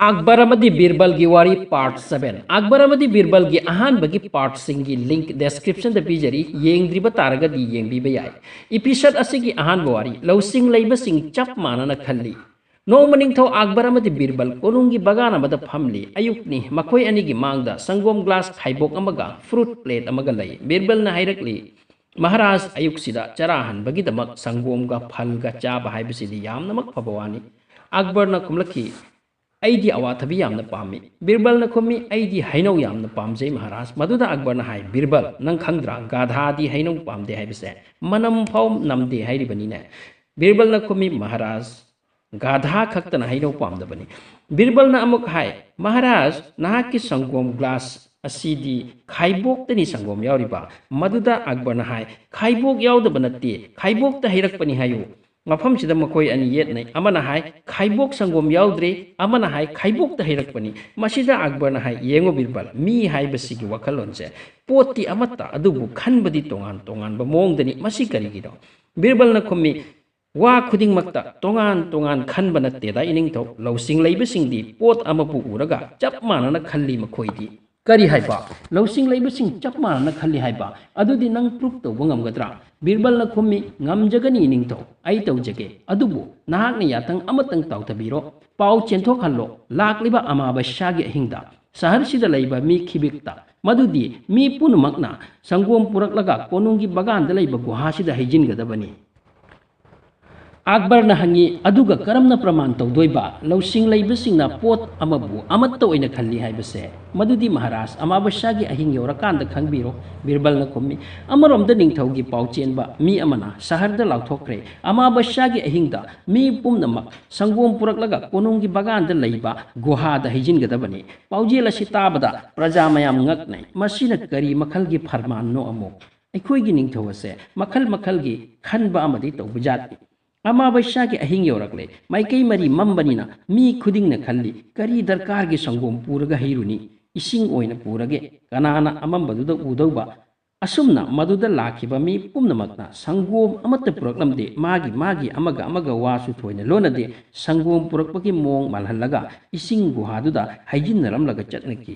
Akbar and Birbal wari part 7. Akbar and Birbal ahanbagi part singi link description the pijari yengdriba taradi yengdriba yai. Episod asigi ahan wari lausing labor sing chap manana khalli. No maning thau Akbar and Birbal konungi bagana mada family ayukni makoi anigi mangda sangom glass khaibok amaga fruit plate amaga lay. Birbal na hairakli Maharaj ayuksida charahan bagi damak sangom ga phal ga cha bahai bisidi yam namak pabawani. Akbar na kumlaki aidi awathabi yamna pami Birbal na khumi aidi hainau yamna pamjai Maharaj maduda Akbar na hai Birbal nang khandra gadha di hainau pamde haibise manam phau namde hairibani ne Birbal na khumi Maharaj gadha khakta na hainau pamda bani Birbal na amuk hai Maharaj nahaki sangom glass asidi khaibok tani sangom yauriba maduda Akbar na hai khaibok yaudaba natte khaibok ta hairakpani hayu mafam sida makoi ani yet nai amana hai khaibok sangom yaudre amana hai khaibok ta hairakpani masida Akbar na hai yengo Birbal mi hai basigi wakalonse poti amata adubu khanbadi tongan tongan ba mongdani masi karigiro Birbal na khumi wa khuding makta tongan tongan khanba natte da ining tho losing leibasingdi pot amapu uraga chap manana khalli makoidi kari haiba losing leibasing chap manana khalli haiba adudi nang proof to ngamgadra Birbal na khumi ngamjagani ining tho ai tawjage adubu nahak ni yatang amatang tawtabiro pau chenthok hallo lakliba amabashagi hingda sahar sida laiba mi khibikta madudi mi punumakna sangom puraklaga konungi bagan da laiba guha sida hijin gadabani Akbar na hangi aduga karamna praman tawdoiba losing laibasingna pot amabu amatta oina khalli haibase madudi Maharaj amabashagi ahing yorakanda khangbiro Birbal na khumi amaromda ningthaugi pauchenba mi amana saharda lauthokre amabashagi ahingda mi pumnamak sangom puraklaga konungi baganda laiba guhada hijin gadabani paujela sitabada praja mayam ngaknai masina kari makhalgi farman no amo aikhoigi ningthawase makhal makhalgi khanba amadi tawbujat amabashagi ahing yorakle maikai mari mambanina mi khuding na khalli kari darkar gi sangom puraga hiruni ising oina purage kanana amambaduda udauba asumna maduda lakhiba mi pumnamakna sangom amatta puraklamde magi amaga wasu thoina lonade sangom purakpagi mong malhallaga ising guhaduda haijinnaramlaga chatnaki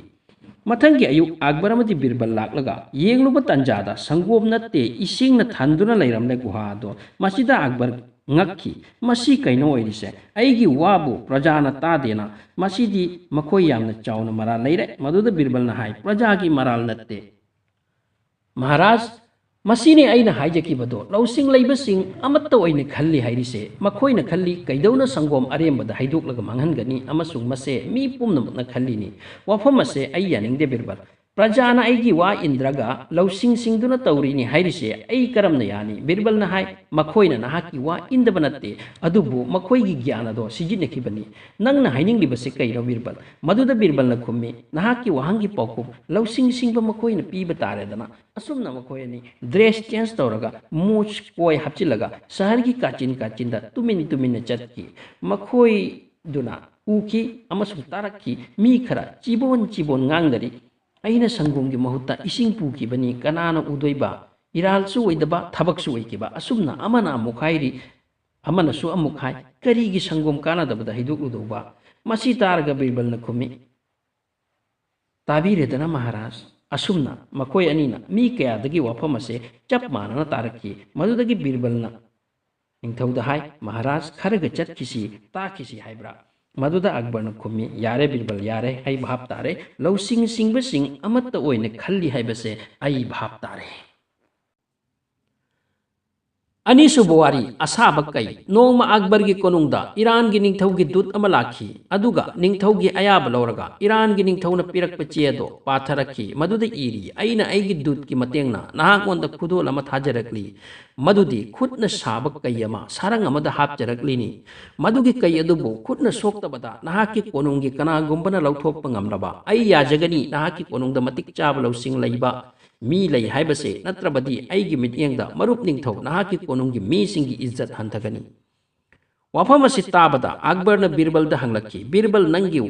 mathangi ayuk Akbar amadi Birbal laklaga yengluba tanjada sangom natte isingna thanduna leiramle guhado masida Akbar ngakhi masi kaino oirise aigi wabu prajana tadena masidi makoi yamna chauna maral leire maduda Birbal na hai prajagi maral natte Maharaj masini aina haijaki bado losing leibasing amatta oina khalli hairise makoina khalli kaidona sangom arembada haidoklaga manghangani amasung mase mi pumna khalli ni wafam ase ayaning de Birbal Prajana aigi wa indraga losing singduna tawrini hairise ai karamna yani Birbal na hai makoina nahaki wa indabanatte adubu makoigi gyana do sijinekibani nangna haining libase kairo Birbal maduda Birbal na khummi nahaki wahangi pauku losing singba makoina piba taredana asumna makoini dress change tawraga much koi hapchilaga sahargi kachinda tumin chatki makoi duna uki amasung tarakki mi khara chibon ngangdari aina sangomgi mahutta ising pukibani kanana udoiba iralsu oidaba thabaksu oikiba asumna amana mukhairi amana su amukhai karigi sangom kana dabada hiduk udoba masi targa Birbal na khumi tabiredana Maharaj asumna makoi anina mi kaya dagi wafam ase chap manana tarakki madudagi Birbal na ningthauda hai Maharaj kharaga chatkisi takisi haibra maduda Akbar na khumi yare Birbal yare hai bhap tare losing singbasing amatta oina khalli haibase ai bhap tare ani subwari asaba kai nongma Akbar gi konungda Iran gi ningthau gi dut amalakhi aduga ningthau gi ayaba lawraga Iran gi ningthau na pirakpa chedo patharakhi maduda iri aina aigi dut gi matengna nahakonda khudol ama thajarakli madudi khutna sabak kayama sarang amada hapjaraklini madugi kay adubu khutna soktabada nahaki konunggi kana gumbana lauthokpa ngamraba ai yajagani nahaki konungda matik chaba losing leiba mi lei haibase natrabadi aigi mityengda marup ningthau nahaki konunggi mi singi izzat hantagani wafam asi tabada Akbar na Birbal da hanglakhi Birbal nangi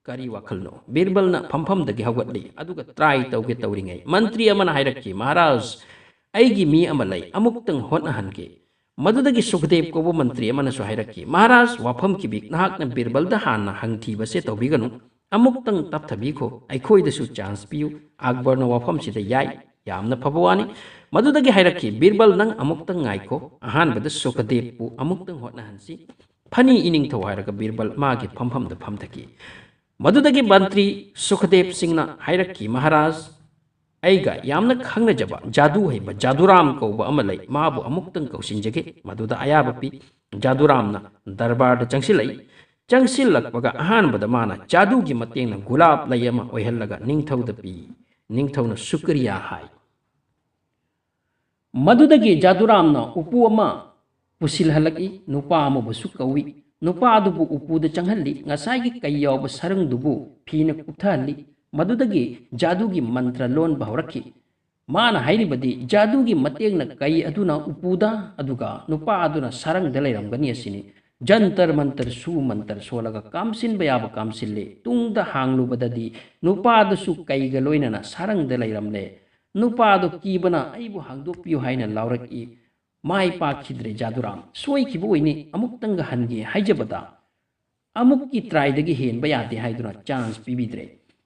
kari wakhalno Birbal na phampham dagi hawgatli aduga try tawge tawringai mantri amana hairakhi Maharaj aigi mi amalai amuktang hotna hanke ꯃꯗꯨꯗꯒꯤ ꯁꯨꯈꯗꯦꯕ ꯀꯧꯕ ꯃꯟꯇ꯭ꯔꯤ ꯑꯃꯅꯁꯨ ꯍꯥꯏꯔꯛꯈꯤ, ꯃꯍꯥꯔꯥꯖ ꯋꯥꯐꯝ ꯀꯤꯕꯤ, ꯅꯍꯥꯛꯅ ꯕꯤꯔꯕꯜꯗ ꯍꯥꯟꯅ ꯍꯪꯊꯤꯕꯁꯦ ꯇꯧꯕꯤꯒꯅꯨ, ꯑꯃꯨꯛꯇꯪ ꯇꯞꯊꯕꯤꯈꯣ, ꯑꯩꯈꯣꯏꯗꯁꯨ chance ꯄꯤꯌꯨ꯫ ꯑꯛꯕꯔꯅ ꯋꯥꯐꯝꯁꯤꯗ ꯌꯥꯏ, ꯌꯥꯝꯅ ꯐꯕ ꯋꯥꯅꯤ꯫ ꯃꯗꯨꯗꯒꯤ ꯍꯥꯏꯔꯛꯈꯤ, ꯕꯤꯔꯕꯜ ꯅꯪ ꯑꯃꯨꯛꯇꯪ ꯉꯥꯏꯈꯣ, ꯑꯍꯥꯟꯕꯗ ꯁꯨꯈꯗꯦꯕꯄꯨ ꯑꯃꯨꯛꯇꯪ ꯍꯣꯠꯅꯍꯟꯁꯤ꯫ ꯐꯅꯤ ꯏꯅꯤꯡꯊꯧ ꯍꯥꯏꯔꯒ ꯕꯤꯔꯕꯜ ꯃꯥꯒꯤ ꯐꯝꯐꯝꯗ ꯐꯝꯊꯈꯤ꯫ ꯃꯗꯨꯗꯒꯤ ꯃꯟꯇ꯭ꯔꯤ ꯁꯨꯈꯗꯦꯕ ꯁꯤꯡꯅ ꯍꯥꯏꯔꯛꯈꯤ, ꯃꯍꯥꯔꯥꯖ ꯑꯩꯒ ꯌꯥꯝꯅ ꯈꯪꯅꯖꯕ ꯖꯥꯗꯨ ꯍꯩꯕ ꯖꯥꯗꯨꯔꯥꯝ ꯀꯧꯕ ꯑꯃ ꯂꯩ, ꯃꯥꯕꯨ ꯑꯃꯨꯛꯇꯪ ꯀꯧꯁꯤꯟꯖꯒꯦ꯫ ꯃꯗꯨꯗ ꯑꯌꯥꯕ ꯄꯤ꯫ ꯖꯥꯗꯨꯔꯥꯝꯅ ꯗꯔꯕꯥꯔꯗ ꯆꯪꯁꯤꯜꯂꯛꯏ꯫ ꯆꯪꯁꯤꯜꯂꯛꯄꯒ ꯑꯍꯥꯟꯕꯗ ꯃꯥꯅ ꯖꯥꯗꯨꯒꯤ ꯃꯇꯦꯡꯅ ꯒꯨꯂꯥꯞ ꯂꯩ ꯑꯃ ꯑꯣꯏꯍꯜꯂꯒ ꯅꯤꯡꯊꯧꯗ ꯄꯤ꯫ ꯅꯤꯡꯊꯧꯅ ꯁꯨꯀ꯭ꯔꯤꯌꯥ ꯍꯥꯏ꯫ ꯃꯗꯨꯗꯒꯤ ꯖꯥꯗꯨꯔꯥꯝꯅ ꯎꯄꯨ ꯑꯃ ꯄꯨꯁꯤꯜꯍꯜꯂꯛꯏ, ꯅꯨꯄꯥ ꯑꯃꯕꯨꯁꯨ ꯀꯧꯏ꯫ ꯅꯨꯄꯥ ꯑꯗꯨꯕꯨ ꯎꯄꯨꯗ ꯆꯪꯍꯜꯂꯤ, ꯉꯁꯥꯏꯒꯤ ꯀꯩ ꯌꯥꯎꯕ ꯁꯔꯪꯗꯨꯕꯨ ꯐꯤꯅ ꯀꯨꯞꯊꯍꯜꯂꯤ꯫ ꯃꯗꯨꯗꯒꯤ ꯖꯥꯗꯨꯒꯤ ꯃꯟꯇ꯭ꯔ ꯂꯣꯟꯕ ꯍꯧꯔꯛꯈꯤ꯫ ꯃꯥꯅ ꯍꯥꯏꯔꯤꯕꯗꯤ ꯖꯥꯗꯨꯒꯤ ꯃꯇꯦꯡꯅ ꯀꯩ ꯑꯗꯨꯅ ꯎꯄꯨꯗ ꯑꯗꯨꯒ ꯅꯨꯄꯥ ꯑꯗꯨꯅ ꯁꯔꯪꯗ ꯂꯩꯔꯝꯒꯅꯤ ꯑꯁꯤꯅꯤ꯫ ꯖꯟꯇꯔ ꯃꯟꯇꯔ ꯁꯨ ꯃꯟꯇꯔ ꯁꯣꯜꯂꯒ ꯀꯥꯝꯁꯤꯟꯕ ꯌꯥꯕ ꯀꯥꯝꯁꯤꯜꯂꯦ꯫ ꯇꯨꯡꯗ ꯍꯥꯡꯂꯨꯕꯗꯗꯤ ꯅꯨꯄꯥꯗꯨꯁꯨ ꯀꯩꯒ ꯂꯣꯏꯅꯅ ꯁꯔꯪꯗ ꯂꯩꯔꯝꯂꯦ꯫ ꯅꯨꯄꯥꯗꯨ ꯀꯤꯕꯅ ꯑꯩꯕꯨ ꯍꯥꯡꯗꯣꯛꯄꯤꯌꯨ ꯍꯥꯏꯅ ꯂꯥꯎꯔꯛꯏ꯫ ꯃꯥꯏ ꯄꯥꯛꯈꯤꯗ꯭ꯔꯦ ꯖꯥꯗꯨꯔꯥꯝ, ꯁꯣꯏꯈꯤꯕ ꯑꯣꯏꯅꯤ, ꯑꯃꯨꯛꯇꯪꯒ ꯍꯟꯒꯦ ꯍꯥꯏꯖꯕꯗ ꯑꯃꯨꯛꯀꯤ ꯇ꯭ꯔꯥꯏꯗꯒꯤ ꯍꯦꯟꯕ ꯌꯥꯗꯦ ꯍꯥꯏꯗꯨꯅ ꯆꯥꯟꯁ ꯄꯤꯕꯤꯗ꯭ꯔꯦ꯫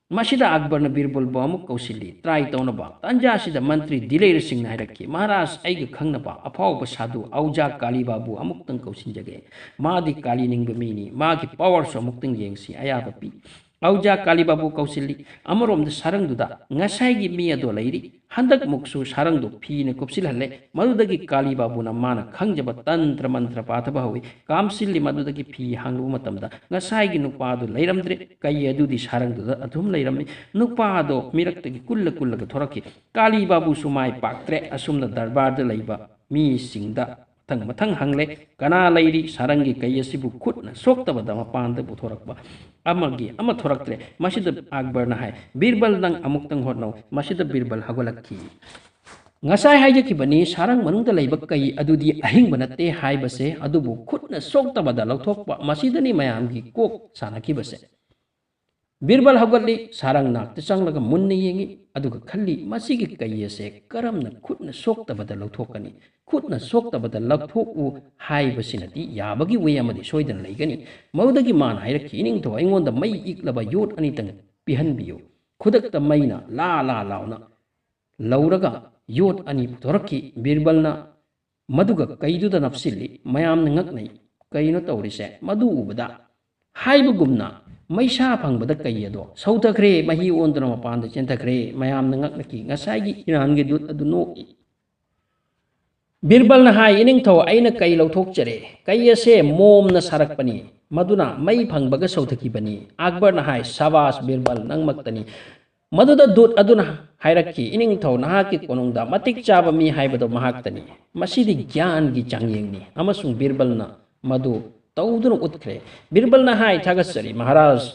ꯃꯁꯤꯗ ꯑꯛꯕꯔꯅ ꯕꯤꯔꯕꯜꯕꯨ ꯑꯃꯨꯛ ꯀꯧꯁꯤꯜꯂꯤ, ꯇ꯭ꯔꯥꯏ ꯇꯧꯅꯕ꯫ ꯇꯥꯟꯖꯥꯁꯤꯗ ꯃꯟꯇ꯭ꯔꯤ ꯗꯤꯂꯩꯔ ꯁꯤꯡꯅ ꯍꯥꯏꯔꯛꯈꯤ, ꯃꯍꯥꯔꯥꯖ ꯑꯩꯒ ꯈꯪꯅꯕ ꯑꯐꯥꯎꯕ ꯁꯥꯗꯨ ꯑꯧꯖꯥ ꯀꯥꯂꯤꯕꯥꯕꯨ ꯑꯃꯨꯛꯇꯪ ꯀꯧꯁꯤꯟꯖꯒꯦ꯫ ꯃꯥꯗꯤ ꯀꯥꯂꯤ ꯅꯤꯡꯕ ꯃꯤꯅꯤ, ꯃꯥꯒꯤ ꯄꯋꯥꯔꯁꯨ ꯑꯃꯨꯛꯇꯪ ꯌꯦꯡꯁꯤ, ꯑꯌꯥꯕ ꯄꯤ꯫ ꯑꯧꯖꯥ ꯀꯥꯂꯤꯕꯥꯕꯨ ꯀꯧꯁꯤꯜꯂꯤ꯫ ꯑꯃꯔꯣꯝꯗ ꯁꯔꯪꯗꯨꯗ ꯉꯁꯥꯏꯒꯤ ꯃꯤ ꯑꯗꯣ ꯂꯩꯔꯤ꯫ ꯍꯟꯗꯛꯃꯨꯛꯁꯨ ꯁꯔꯪꯗꯨ ꯐꯤꯅ ꯀꯨꯞꯁꯤꯜꯍꯜꯂꯦ꯫ ꯃꯗꯨꯗꯒꯤ ꯀꯥꯂꯤꯕꯥꯕꯨꯅ ꯃꯥꯅ ꯈꯪꯖꯕ ꯇꯟꯇ꯭ꯔ ꯃꯟꯇ꯭ꯔ ꯄꯥꯊꯕ ꯍꯧꯏ꯫ ꯀꯥꯝꯁꯤꯜꯂꯤ꯫ ꯃꯗꯨꯗꯒꯤ ꯐꯤ ꯍꯥꯡꯂꯨꯕ ꯃꯇꯝꯗ ꯉꯁꯥꯏꯒꯤ ꯅꯨꯄꯥꯗꯨ ꯂꯩꯔꯝꯗ꯭ꯔꯦ, ꯀꯩ ꯑꯗꯨꯗꯤ ꯁꯔꯪꯗꯨꯗ ꯑꯗꯨꯝ ꯂꯩꯔꯝꯃꯤ꯫ ꯅꯨꯄꯥꯗꯣ ꯃꯤꯔꯛꯇꯒꯤ ꯀꯨꯜꯂ ꯀꯨꯜꯂꯒ ꯊꯣꯔꯛꯈꯤ꯫ ꯀꯥꯂꯤꯕꯥꯕꯨꯁꯨ ꯃꯥꯏ ꯄꯥꯛꯇ꯭ꯔꯦ꯫ ꯑꯁꯨꯝꯅ ꯗꯔꯕꯥꯔꯗ ꯂꯩꯕ ꯃꯤꯁꯤꯡꯗ ꯃꯊꯪ ꯃꯊꯪ ꯍꯪꯂꯦ, ꯀꯅꯥ ꯂꯩꯔꯤ? ꯁꯔꯪꯒꯤ ꯀꯩ ꯑꯁꯤꯕꯨ ꯈꯨꯠꯅ ꯁꯣꯛꯇꯕꯗ ꯃꯄꯥꯟꯗ ꯄꯨꯊꯣꯔꯛꯄ ꯑꯃ ꯊꯣꯔꯛꯇ꯭ꯔꯦ꯫ ꯃꯁꯤꯗ ꯑꯛꯕꯔꯅ ꯍꯥꯏ, ꯕꯤꯔꯕꯜ ꯅꯪ ꯑꯃꯨꯛꯇꯪ ꯍꯣꯠꯅꯧ꯫ ꯃꯁꯤꯗ ꯕꯤꯔꯕꯜ ꯍꯧꯒꯠꯂꯛꯈꯤ꯫ ꯉꯁꯥꯏ ꯍꯥꯏꯖꯈꯤꯕꯅꯤ, ꯁꯔꯪ ꯃꯅꯨꯡꯗ ꯂꯩꯕ ꯀꯩ ꯑꯗꯨꯗꯤ ꯑꯍꯤꯡꯕ ꯅꯠꯇꯦ ꯍꯥꯏꯕꯁꯦ, ꯑꯗꯨꯕꯨ ꯈꯨꯠꯅ ꯁꯣꯛꯇꯕꯗ ꯂꯧꯊꯣꯛꯄ, ꯃꯁꯤꯗꯅꯤ ꯃꯌꯥꯝꯒꯤ ꯀꯣꯛ ꯁꯥꯟꯅꯈꯤꯕꯁꯦ꯫ ꯕꯤꯔꯕꯜ ꯍꯧꯒꯠꯂꯤ, ꯁꯔꯪ ꯅꯥꯛꯇ ꯆꯪꯂꯒ ꯃꯨꯟꯅ ꯌꯦꯡꯉꯤ, ꯑꯗꯨꯒ ꯈꯜꯂꯤ, ꯃꯁꯤꯒꯤ ꯀꯩ ꯑꯁꯦ ꯀꯔꯝꯅ ꯈꯨꯠꯅ ꯁꯣꯛꯇꯕꯗ ꯂꯧꯊꯣꯛꯀꯅꯤ? ꯈꯨꯠꯅ ꯁꯣꯛꯇꯕꯗ ꯂꯧꯊꯣꯛꯎ ꯍꯥꯏꯕꯁꯤꯅꯗꯤ ꯌꯥꯕꯒꯤ ꯋꯦ ꯑꯃꯗꯤ ꯁꯣꯏꯗꯅ ꯂꯩꯒꯅꯤ꯫ ꯃꯗꯨꯗꯒꯤ ꯃꯥꯅ ꯍꯥꯏꯔꯛꯈꯤ, ꯏꯅꯤꯡꯊꯧ ꯑꯩꯉꯣꯟꯗ ꯃꯩ ꯏꯛꯂꯕ ꯌꯣꯠ ꯑꯅꯤꯇꯪ ꯄꯤꯍꯟꯕꯤꯌꯨ꯫ ꯈꯨꯗꯛꯇ ꯃꯩꯅ ꯂꯥ ꯂꯥ ꯂꯥꯎꯅ ꯂꯧꯔꯒ ꯌꯣꯠ ꯑꯅꯤ ꯄꯨꯊꯣꯔꯛꯈꯤ꯫ ꯕꯤꯔꯕꯜꯅ ꯃꯗꯨꯒ ꯀꯩꯗꯨꯗ ꯅꯞꯁꯤꯜꯂꯤ꯫ ꯃꯌꯥꯝꯅ ꯉꯛꯅꯩ, ꯀꯩꯅꯣ ꯇꯧꯔꯤꯁꯦ? ꯃꯗꯨ ꯎꯕꯗ ꯍꯥꯏꯕꯒꯨꯝꯅ ꯃꯩꯁꯥ ꯐꯪꯕꯗ ꯀꯩ ꯑꯗꯣ ꯁꯧꯊꯈ꯭ꯔꯦ, ꯃꯍꯤ ꯑꯣꯟꯗꯨꯅ ꯃꯄꯥꯟꯗ ꯆꯦꯟꯊꯈ꯭ꯔꯦ꯫ ꯃꯌꯥꯝꯅ ꯉꯛꯅꯈꯤ꯫ ꯉꯁꯥꯏꯒꯤ ꯏꯔꯥꯟꯒꯤ ꯗꯨꯠ ꯑꯗꯨ ꯅꯣꯛꯏ꯫ ꯕꯤꯔꯕꯜꯅ ꯍꯥꯏ, ꯏꯅꯤꯡꯊꯧ ꯑꯩꯅ ꯀꯩ ꯂꯧꯊꯣꯛꯆꯔꯦ, ꯀꯩ ꯑꯁꯦ ꯃꯣꯝꯅ ꯁꯥꯔꯛꯄꯅꯤ, ꯃꯗꯨꯅ ꯃꯩ ꯐꯪꯕꯒ ꯁꯧꯊꯈꯤꯕꯅꯤ꯫ ꯑꯛꯕꯔꯅ ꯍꯥꯏ, ꯁꯥꯕꯥꯁ ꯕꯤꯔꯕꯜ, ꯅꯪꯃꯛꯇꯅꯤ꯫ ꯃꯗꯨꯗ ꯗꯨꯠ ꯑꯗꯨꯅ ꯍꯥꯏꯔꯛꯈꯤ, ꯏꯅꯤꯡꯊꯧ ꯅꯍꯥꯛꯀꯤ ꯀꯣꯅꯨꯡꯗ ꯃꯇꯤꯛ ꯆꯥꯕ ꯃꯤ ꯍꯥꯏꯕꯗꯣ ꯃꯍꯥꯛꯇꯅꯤ꯫ ꯃꯁꯤꯗꯤ ꯒ꯭ꯌꯥꯟꯒꯤ ꯆꯥꯡꯌꯦꯡꯅꯤ꯫ ꯑꯃꯁꯨꯡ ꯕꯤꯔꯕꯜꯅ ꯃꯗꯨ ꯇꯧꯗꯨꯅ ꯎꯠꯈ꯭ꯔꯦ꯫ ꯕꯤꯔꯕꯜꯅ ꯍꯥꯏ, ꯊꯥꯒꯠꯆꯔꯤ ꯃꯍꯥꯔꯥꯖ,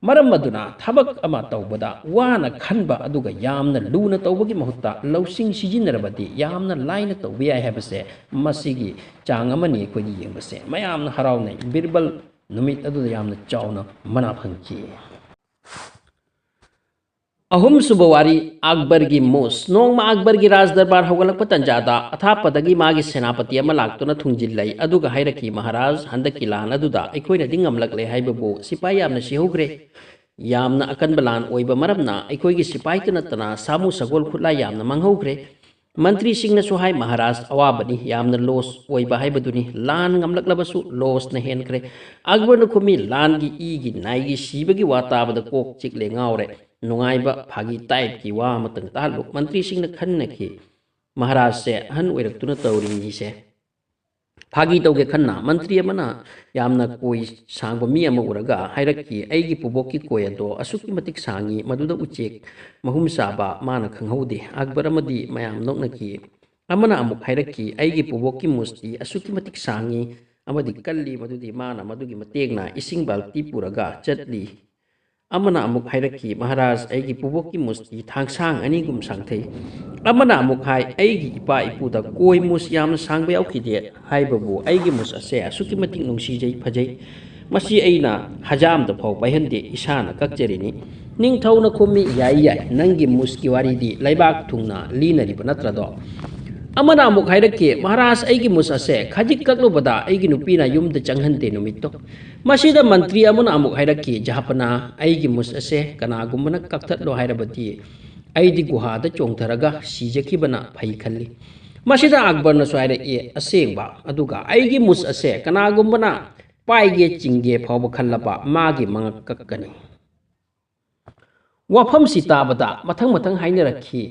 ꯃꯔꯝ ꯑꯗꯨꯅ ꯊꯕꯛ ꯑꯃ ꯇꯧꯕꯗ ꯋꯥꯅ ꯈꯟꯕ ꯑꯗꯨꯒ ꯌꯥꯝꯅ ꯂꯨꯅ ꯇꯧꯕꯒꯤ ꯃꯍꯨꯠꯇ ꯂꯧꯁꯤꯡ ꯁꯤꯖꯤꯟꯅꯔꯕꯗꯤ ꯌꯥꯝꯅ ꯂꯥꯏꯅ ꯇꯧꯕ ꯌꯥꯏ ꯍꯥꯏꯕꯁꯦ ꯃꯁꯤꯒꯤ ꯆꯥꯡ ꯑꯃꯅꯤ ꯑꯩꯈꯣꯏꯅ ꯌꯦꯡꯕꯁꯦ꯫ ꯃꯌꯥꯝꯅ ꯍꯔꯥꯎꯅꯩ꯫ ꯕꯤꯔꯕꯜ ꯅꯨꯃꯤꯠ ꯑꯗꯨꯗ ꯌꯥꯝꯅ ꯆꯥꯎꯅ ꯃꯅꯥ ꯐꯪꯈꯤ꯫ ꯑꯍꯨꯝꯁꯨꯕ ꯋꯥꯔꯤ, ꯑꯛꯕꯔꯒꯤ ꯃꯨꯁ꯫ ꯅꯣꯡꯃ ꯑꯛꯕꯔꯒꯤ ꯔꯥꯖ ꯗꯔꯕꯥꯔ ꯍꯧꯒꯠꯂꯛꯄ ꯇꯟꯖꯥꯗ ꯑꯊꯥꯞꯄꯗꯒꯤ ꯃꯥꯒꯤ ꯁꯦꯅꯥꯄꯇꯤ ꯑꯃ ꯂꯥꯛꯇꯨꯅ ꯊꯨꯡꯖꯤꯜꯂꯩ꯫ ꯑꯗꯨꯒ ꯍꯥꯏꯔꯛꯈꯤ, ꯃꯍꯥꯔꯥꯖ, ꯍꯟꯗꯛꯀꯤ ꯂꯥꯟ ꯑꯗꯨꯗ ꯑꯩꯈꯣꯏꯅꯗꯤ ꯉꯝꯂꯛꯂꯦ ꯍꯥꯏꯕꯕꯨ ꯁꯤꯄꯥꯍꯤ ꯌꯥꯝꯅ ꯁꯤꯍꯧꯈ꯭ꯔꯦ꯫ ꯌꯥꯝꯅ ꯑꯀꯟꯕ ꯂꯥꯟ ꯑꯣꯏꯕ ꯃꯔꯝꯅ ꯑꯩꯈꯣꯏꯒꯤ ꯁꯤꯄꯥꯍꯤꯇ ꯅꯠꯇꯅ ꯁꯥꯃꯨ ꯁꯒꯣꯜ ꯈꯨꯠꯂꯥꯏ ꯌꯥꯝꯅ ꯃꯥꯡꯍꯧꯈ꯭ꯔꯦ꯫ ꯃꯟꯇ꯭ꯔꯤꯁꯤꯡꯅꯁꯨ ꯍꯥꯏ, ꯃꯍꯥꯔꯥꯖ, ꯑꯋꯥꯕꯅꯤ, ꯌꯥꯝꯅ ꯂꯣꯁ ꯑꯣꯏꯕ ꯍꯥꯏꯕꯗꯨꯅꯤ꯫ ꯂꯥꯟ ꯉꯝꯂꯛꯂꯕꯁꯨ ꯂꯣꯁꯅ ꯍꯦꯟꯈ꯭ꯔꯦ꯫ ꯑꯛꯕꯔꯅ ꯈꯨꯝꯃꯤ, ꯂꯥꯟꯒꯤ ꯏꯒꯤ ꯅꯥꯏꯒꯤ ꯁꯤꯕꯒꯤ ꯋꯥ ꯇꯥꯕꯗ ꯀꯣꯛ ꯆꯤꯛꯂꯦ, ꯉꯥꯎꯔꯦ꯫ ꯅꯨꯡꯉꯥꯏꯕ ꯐꯥꯒꯤ ꯇꯥꯏꯞꯀꯤ ꯋꯥ ꯑꯃꯇꯪ ꯇꯥꯍꯜꯂꯨ꯫ ꯃꯟꯇ꯭ꯔꯤꯁꯤꯡꯅ ꯈꯟꯅꯈꯤ, ꯃꯍꯥꯔꯥꯖꯁꯦ ꯑꯍꯟ ꯑꯣꯏꯔꯛꯇꯨꯅ ꯇꯧꯔꯤꯁꯦ ꯐꯥꯒꯤ ꯇꯧꯒꯦ ꯈꯟꯅ ꯃꯟꯇ꯭ꯔꯤ ꯑꯃꯅ ꯌꯥꯝꯅ ꯀꯣꯏ ꯁꯥꯡꯕ ꯃꯤ ꯑꯃ ꯎꯔꯒ ꯍꯥꯏꯔꯛꯈꯤ, ꯑꯩꯒꯤ ꯄꯨꯕꯣꯛꯀꯤ ꯀꯣꯏ ꯑꯗꯣ ꯑꯁꯨꯛꯀꯤ ꯃꯇꯤꯛ ꯁꯥꯡꯉꯤ, ꯃꯗꯨꯗ ꯎꯆꯦꯛ ꯃꯍꯨꯝ ꯆꯥꯕ ꯃꯥꯅ ꯈꯪꯍꯧꯗꯦ꯫ ꯑꯛꯕꯔ ꯑꯃꯗꯤ ꯃꯌꯥꯝ ꯅꯣꯛꯅꯈꯤ꯫ ꯑꯃꯅ ꯑꯃꯨꯛ ꯍꯥꯏꯔꯛꯈꯤ, ꯑꯩꯒꯤ ꯄꯨꯕꯣꯛꯀꯤ ꯃꯨꯁꯇꯤ ꯑꯁꯨꯛꯀꯤ ꯃꯇꯤꯛ ꯁꯥꯡꯉꯤ ꯑꯃꯗꯤ ꯀꯜꯂꯤ, ꯃꯗꯨꯗꯤ ꯃꯥꯅ ꯃꯗꯨꯒꯤ ꯃꯇꯦꯡꯅ ꯏꯁꯤꯡ ꯕꯥꯜꯇꯤ ꯄꯨꯔꯒ ꯆꯠꯂꯤ꯫ ꯑꯃꯅ ꯑꯃꯨꯛ ꯍꯥꯏꯔꯛꯈꯤ, ꯃꯍꯥꯔꯥꯖ, ꯑꯩꯒꯤ ꯄꯨꯕꯣꯛꯀꯤ ꯃꯨꯁꯇꯤ ꯊꯥꯡꯁꯥꯡ ꯑꯅꯤꯒꯨꯝ ꯁꯥꯡꯊꯩ꯫ ꯑꯃꯅ ꯑꯃꯨꯛ ꯍꯥꯏ, ꯑꯩꯒꯤ ꯏꯄꯥ ꯏꯄꯨꯗ ꯀꯣꯏ ꯃꯨꯁ ꯌꯥꯝꯅ ꯁꯥꯡꯕ ꯌꯥꯎꯈꯤꯗꯦ ꯍꯥꯏꯕꯕꯨ ꯑꯩꯒꯤ ꯃꯨꯁ ꯑꯁꯦ ꯑꯁꯨꯛꯀꯤ ꯃꯇꯤꯛ ꯅꯨꯡꯁꯤꯖꯩ, ꯐꯖꯩ꯫ ꯃꯁꯤ ꯑꯩꯅ ꯍꯖꯥꯝꯗ ꯐꯥꯎ ꯄꯥꯏꯍꯟꯗꯦ, ꯏꯁꯥꯅ ꯀꯛꯆꯔꯤꯅꯤ꯫ ꯅꯤꯡꯊꯧꯅ ꯈꯨꯝꯃꯤ, ꯌꯥꯏ ꯌꯥꯏ, ꯅꯪꯒꯤ ꯃꯨꯁꯀꯤ ꯋꯥꯔꯤꯗꯤ ꯂꯩꯕꯥꯛ ꯊꯨꯡꯅ ꯂꯤꯅꯔꯤꯕ ꯅꯠꯇ꯭ꯔꯗꯣ? amana amuk hairake maharaj aigi mus ase khajik kaklubada aigi nupina yumda changhante numitto masida mantri amuna amuk hairake jahapana aigi mus ase kanagumana kakthatlo hairabati aidi guhada chongtharaga sijakibana phai khalli masida akbar na swaire e asengba aduga aigi mus ase kanagumana paige chingge phawba khallaba magi mangak kakkani wafam sitabada mathang mathang hainarakhi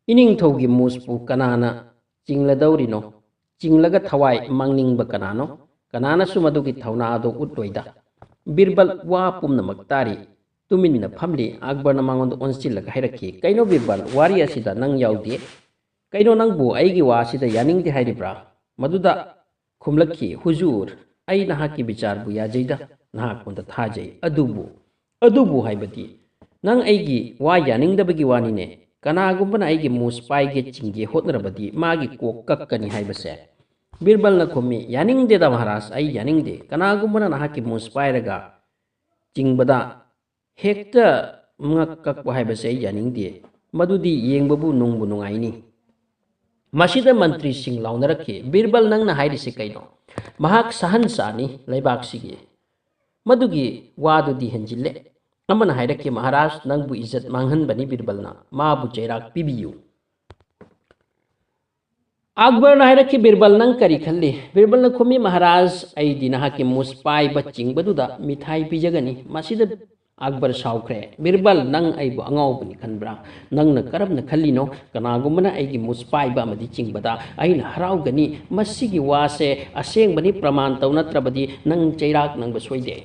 ining thogi muspu kanana chingladawrino chinglaga thawai mangningba kanano kanana sumadugi thawna ado utloida birbal wa pumna maktari tuminna phamli akbar na mangon onsillaga hairakhi kaino birbal wari asida nang yaudi kaino nangbu aigi wa asida yaningdi hairibra maduda khumlakhi huzur ai nahaki bichar bu yajeida nahak konda thajei adubu haibati nang aigi wa yaningdabagi wanine kanagumba aigi mus paige chingge hotnarabadi magi ko kakkani haibase birbal na khomi yaningde da maharaj ai yaningde kanagumba nahaki mus pairaga chingbada hekta ngak kakwa haibase ai yaningde madudi yengbabu nungbu nungaini masida mantri sing launarake birbal nang na hairise kaino mahak sahan sani laibak sigi madugi wadudi henjille amana hairake maharaj nangbu izzat manghan bani birbalna mabu chairak pibiyu akbar na hairake birbal nang kari khalli birbal na khomi maharaj ai dina hake muspai baching baduda mithai pijagani masida akbar saukre birbal nang aibu angau bani khanbra nang na karab na khalli no kanagumana aigi muspai ba madi chingbada aina harau gani masigi wase aseng bani praman taunatrabadi nang chairak nang baswaide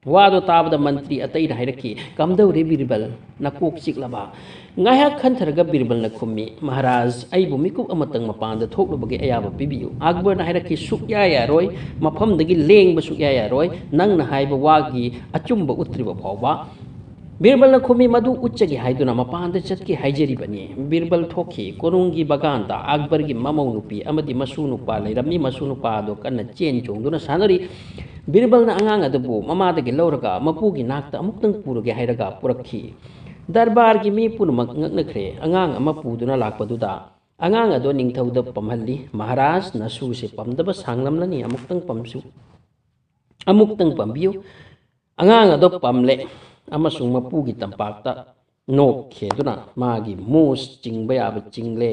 wado tabda mantri atai hairaki kamdawre birbal nakok chiklaba ngaya khantharaga birbal na khummi maharaj aibu mikup amatang mapanda thoklubage ayaba pibiyu akbar na hairaki sukya yaroi mafamdagi lengba sukya yaroi nang na haiba wagi achumba utriba phawba birbal na khummi madu uchchagi haiduna mapanda chatki haijeri bani birbal thokhi korungi baganda akbar gi mamau nupi amadi masu nupa leirami masu nupa do kanna chen chongduna sanari birbal na angang adabu mamadagi lauraga mapugi nakta amuktang puruge hairaga purakhi darbar gi mi punumak ngaknakre angang ama puduna lakpaduda angang ado ningthauda pamhalli maharaj nasu se pamdaba sanglamlani amuktang pambiu angang ado pamle amasung mapugi tampakta nok kheduna magi mus chingba yaba chingle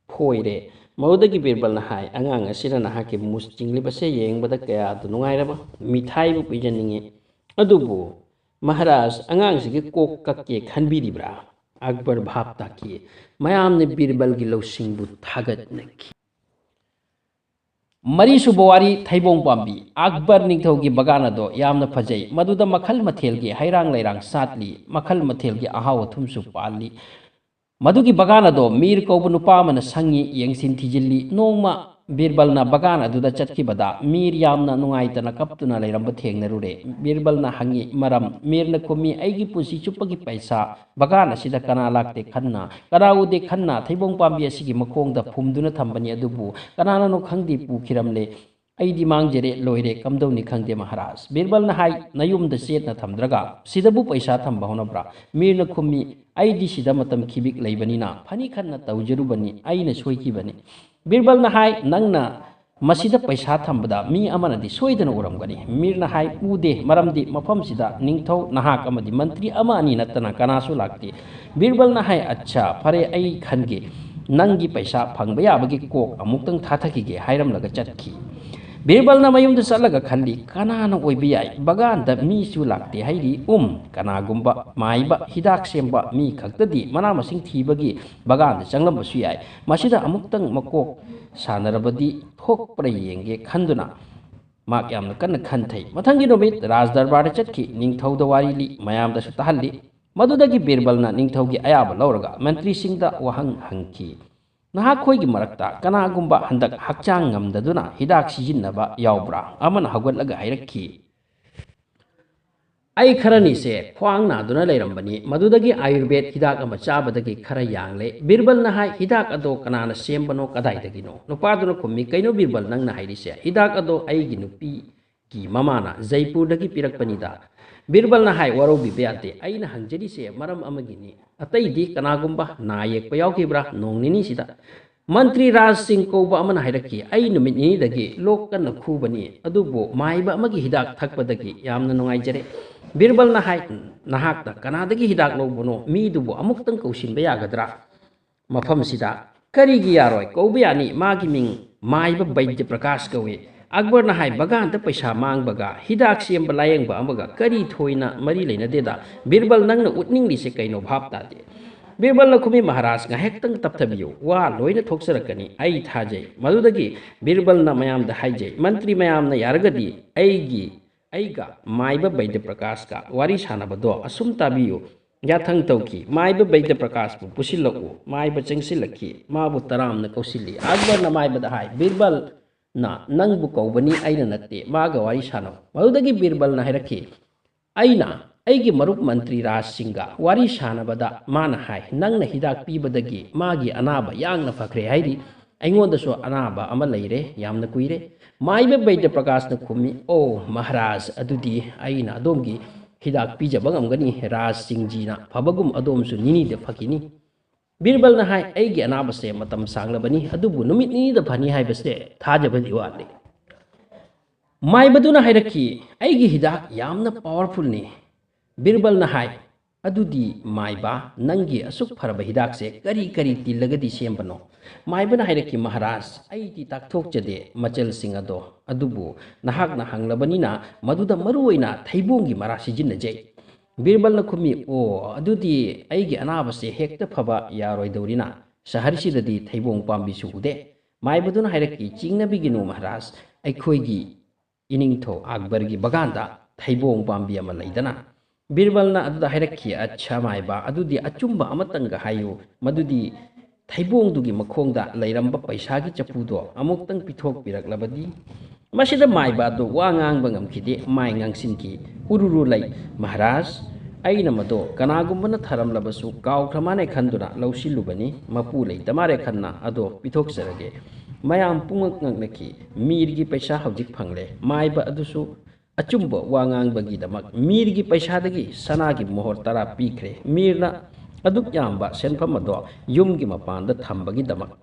phoire maudagi birbal na hai angang asira na hake mus chingli base yengbada kaya adu nungairaba mithai bu pijaninge adubu maharaj angang sigi kok kakke khanbiribra akbar bhap taki mayamne birbal gi losingbu thagat nakhi mari subawari thaibong pambi akbar ningthaugi bagana do yamna phajai maduda makhal mathel gi hairang lairang satli makhal mathel gi ahaw thumsu palli madugi bagana do mir kaubu nupa mana sangi yengsin thijilli nongma birbal na bagana duda chatki bada mir yamna nungaitana kaptuna lairamba thengnarure birbal na hangi maram mir na komi aigi pusi chupagi paisa bagana sida kana lakte khanna karaude khanna thaibong pambi asigi makongda phumduna thambani adubu kanana no khangdi pukhiramle aidi mangjere loire kamdawni khangde maharaj birbal na hai nayumda setna thamdraga sidabu paisa thamba honabra mir na khumi aidi sida matam khibik leibanina phani khanna tawjarubani aina soikibani birbal na hai nangna masida paisa thambada mi amana di soidana uramgani mir na hai ude maramdi mafam sida ningthau nahak amadi mantri ama ani natana kanasu lakti birbal na hai acha phare ai khange nangi paisa phangba yabagi kok amuktang thathakige hairamlaga chatki birbal na mayum da salaga khalli kanana oibiyai baganda mi su lakte hairi kanagumba maiba hidak semba mi khaktadi mana masing thibagi baganda changlamba su yai masida amuktang makok sanarabadi thok pra yenge khanduna mak yamna kan khanthai mathangi nomit raj darbar chatki ningthau da warili mayam da su tahalli madudagi birbal na ningthau gi ayaba lauraga mantri singda wahang hangki nahakhoigi marakta kanagumba handak hakchang ngamdaduna hidak sijinnaba yaubra amana hagwatlaga hairakki ai kharani se khwang na duna leirambani madudagi ayurved hidak ama chabadagi khara yangle birbal na hai hidak ado kanana sembano kadai dagino nupaduna khummi kaino birbal nang na hairi se hidak ado aigi nupi ki mamana jaipur dagi pirakpanida birbal na hai waro bibeate aina hangjari se maram amagini atai di kanagumba na yek payau kibra nong nini sida Mantri Raj Singh kouba amana hairaki ai numit ni dagi lok kan khubani adubu maiba amagi hidak thakpadagi yamna nungaijare Birbal na hai nahak da kanadagi hidak lobono mi dubu amuktang kausinba yagadra mafam sida karigi yaroi kouba yani magi ming maiba Vaidya Prakash kawe Akbar na hai bagan ta paisa mang baga hidak siam balayang ba amaga kari thoina mari leina deda Birbal nang na utning li se kaino bhap ta de Birbal na kumi Maharaj nga hektang taptabiyo wa loina thoksarakani ai thajei madudagi Birbal na mayam da haijei mantri mayam na yaragadi aiga maiba Vaidya Prakash ka wari sanabado asum tabiyo yathang tauki maiba Vaidya Prakash bu pusilaku maiba chengsilaki mabu taram na kausilli Akbar na maiba da hai Birbal na nangbu kaubani aina natte maga wari sanab madudagi Birbal na hairaki aina aigi marup mantri Raj Singha wari sanabada mana hai nangna hidak pibadagi magi anaba yangna fakre hairi aingonda so anaba ama leire yamna kuire maibe Vaidya Prakash na khumi o Maharaj adudi aina adomgi hidak pijaba ngamgani Raj Singh ji na phabagum adom su nini de fakini Birbal na hai aigi anaba se matam sanglabani adubu numit nini da phani hai base thajabadi wali maibaduna hairaki aigi hidak yamna powerful ni Birbal na hai adudi maiba nangi asuk faraba hidak se kari tilagadi sembano maiba na hairaki Maharaj ai ti takthok jade machel sing ado adubu nahak na hanglabani na maduda maruoina thaibongi mara sijinna jai Birbal na khumi o adudi aigi anaba se hekta phaba yaroi dorina sahar sidadi thaibong pambi su ude maibaduna hairaki chingna biginu Maharaj aikhoigi iningtho Akbar gi baganda thaibong pambi ama laidana Birbal na aduda hairaki acha maiba adudi achumba amatanga hayu madudi thaibong dugi makhongda lairamba paisa gi chapudo amuktang pithok piraklabadi masida maiba do wangang bangam khide mai ngangsinki ururu lai Maharaj aina mado kanagumbana tharam labasu kaw khamane khanduna lausilubani mapu lai tamare khanna ado pithok sarage mayam pungak ngnaki mirgi paisa hawjik phangle maiba adusu achumba wangang bagi damak mirgi paisa dagi sanagi mohor tara pikre mirna aduk yamba senfam ado yumgi mapanda thambagi damak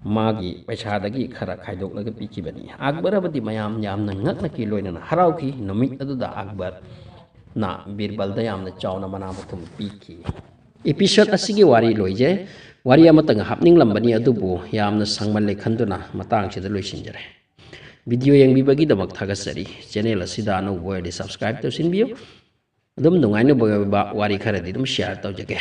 magi paisa dagi khara khaidok laga pikibani Akbar abadi mayam yamna ngakna ki loina harauki numit aduda Akbar na Birbal da yamna chawna manama thum piki episod asigi wari loije wari amatang hapning lambani adubu yamna sangman le khanduna matang sida loisinjare video yang bibagi damak thagasari channel asida no word subscribe to sinbiyo adum nungai no ba wari khara di dum share tawjage